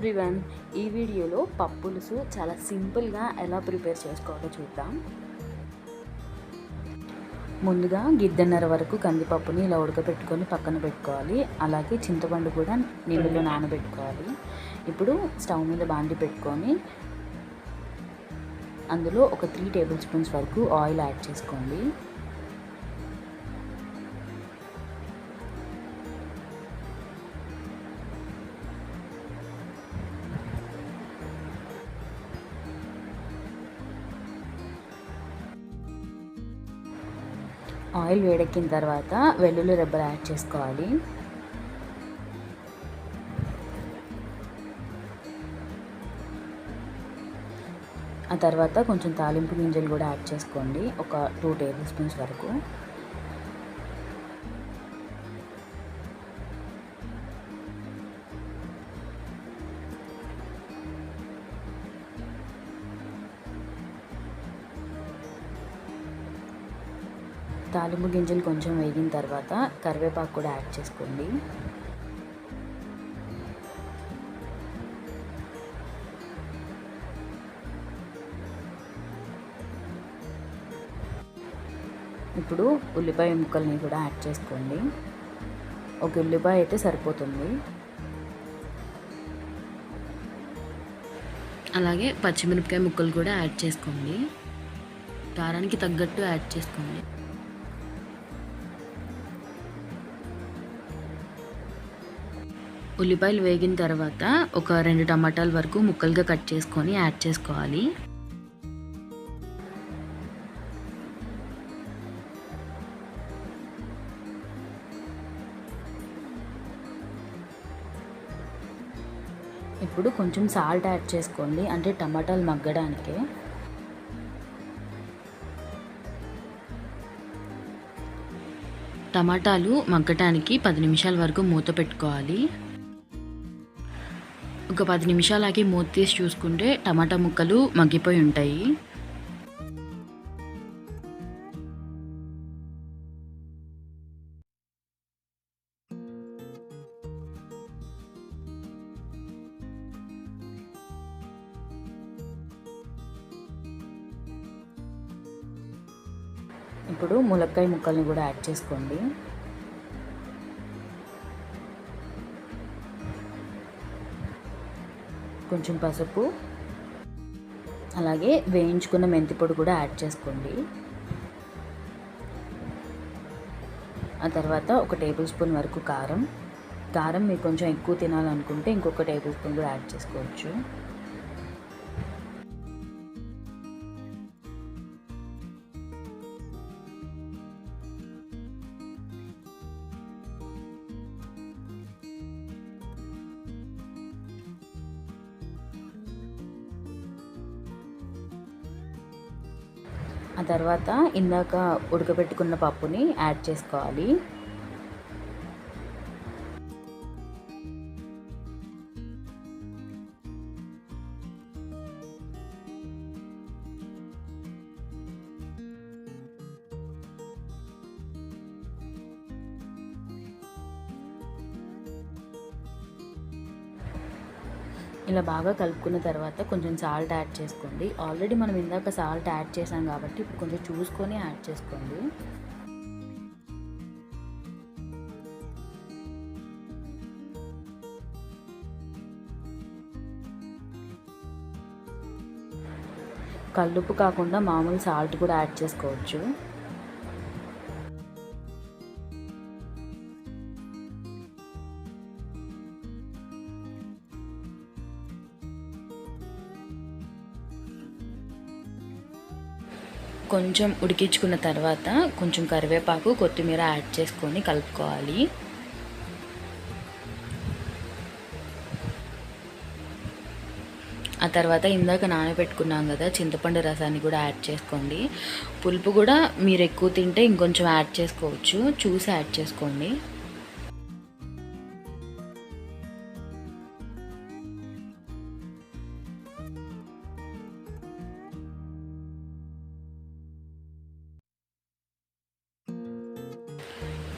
Everyone, ఈ వీడియోలో పప్పులుసు చాలా సింపుల్గా ఎలా ప్రిపేర్ చేసుకోవాలో చూద్దాం. ముందుగా గిద్దెన్నర వరకు కందిపప్పుని ఇలా ఉడకబెట్టుకొని పక్కన పెట్టుకోవాలి. అలాగే చింతపండు కూడా నీళ్ళలో నానబెట్టుకోవాలి. ఇప్పుడు స్టవ్ మీద బాండి పెట్టుకొని అందులో ఒక 3 టేబుల్ స్పూన్స్ వరకు ఆయిల్ యాడ్ చేసుకోండి. ఆయిల్ వేడెక్కిన తర్వాత వెల్లుల్లి రెబ్బలు యాడ్ చేసుకోవాలి. ఆ తర్వాత కొంచెం తాలింపు గింజలు కూడా యాడ్ చేసుకోండి, ఒక 2 టేబుల్ స్పూన్స్ వరకు. తాలింపు గింజలు కొంచెం వేగిన తర్వాత కరివేపాకు కూడా యాడ్ చేసుకోండి. ఇప్పుడు ఉల్లిపాయ ముక్కల్ని కూడా యాడ్ చేసుకోండి. ఒక ఉల్లిపాయ అయితే సరిపోతుంది. అలాగే పచ్చిమిరపకాయ ముక్కలు కూడా యాడ్ చేసుకోండి. కారానికి తగ్గట్టు యాడ్ చేసుకోండి. ఉల్లిపాయలు వేగిన తర్వాత ఒక 2 టమాటాల వరకు ముక్కలుగా కట్ చేసుకొని యాడ్ చేసుకోవాలి. ఇప్పుడు కొంచెం సాల్ట్ యాడ్ చేసుకోండి, అంటే టమాటాలు మగ్గడానికే. టమాటాలు మగ్గటానికి 10 నిమిషాల వరకు మూత పెట్టుకోవాలి. ఒక 10 నిమిషాలకి మూత తీసి చూసుకుంటే టమాటా ముక్కలు మగ్గిపోయి ఉంటాయి. ఇప్పుడు ములక్కాయ ముక్కల్ని కూడా యాడ్ చేసుకోండి. కొంచెం పసుపు, అలాగే వేయించుకున్న మెంతి పొడి కూడా యాడ్ చేసుకోండి. ఆ తర్వాత ఒక టేబుల్ స్పూన్ వరకు కారం మీరు కొంచెం ఎక్కువ తినాలనుకుంటే ఇంకొక టేబుల్ స్పూన్ కూడా యాడ్ చేసుకోవచ్చు. ఆ తర్వాత ఇందాక ఉడకబెట్టుకున్న పప్పుని యాడ్ చేసుకోవాలి. ఇలా బాగా కలుపుకున్న తర్వాత కొంచెం సాల్ట్ యాడ్ చేసుకోండి. ఆల్రెడీ మనం ఇందాక సాల్ట్ యాడ్ చేసాం కాబట్టి ఇప్పుడు కొంచెం చూసుకొని యాడ్ చేసుకోండి. కల్లుప్పు కాకుండా మామూలు సాల్ట్ కూడా యాడ్ చేసుకోవచ్చు. కొంచెం ఉడికించుకున్న తర్వాత కొంచెం కరివేపాకు, కొత్తిమీర యాడ్ చేసుకొని కలుపుకోవాలి. ఆ తర్వాత ఇందాక నానబెట్టుకున్నాం కదా చింతపండు రసాన్ని కూడా యాడ్ చేసుకోండి. పులుపు కూడా మీరు ఎక్కువ తింటే ఇంకొంచెం యాడ్ చేసుకోవచ్చు, చూసి యాడ్ చేసుకోండి.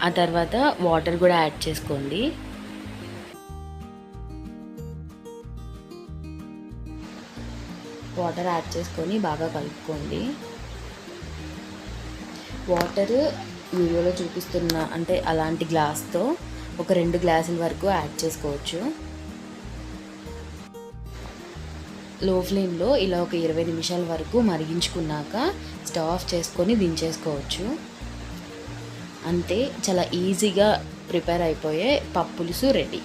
ఆ తర్వాత వాటర్ కూడా యాడ్ చేసుకోండి. వాటర్ యాడ్ చేసుకొని బాగా కలుపుకోండి. వాటర్ వీడియోలో చూపిస్తున్న అంటే అలాంటి గ్లాస్తో ఒక 2 గ్లాసుల వరకు యాడ్ చేసుకోవచ్చు. లో ఫ్లేమ్లో ఇలా ఒక 20 నిమిషాల వరకు మరిగించుకున్నాక స్టవ్ ఆఫ్ చేసుకొని దించేసుకోవచ్చు. అంతే, చాలా ఈజీగా ప్రిపేర్ అయిపోయే పప్పులుసు రెడీ.